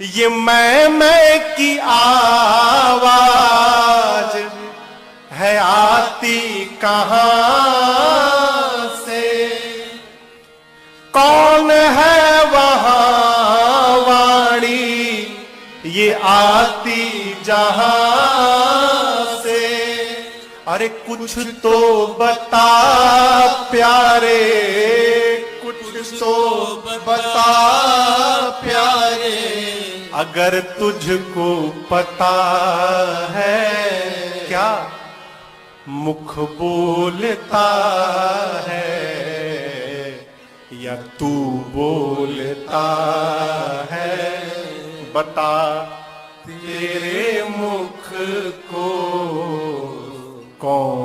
ये मैं की आवाज है आती कहां से, कौन है वहां वाणी ये आती जहां से। अरे कुछ तो बता प्यारे, कुछ तो बता प्यारे, अगर तुझको पता है क्या मुख बोलता है या तू बोलता है, बता तेरे मुख को कौन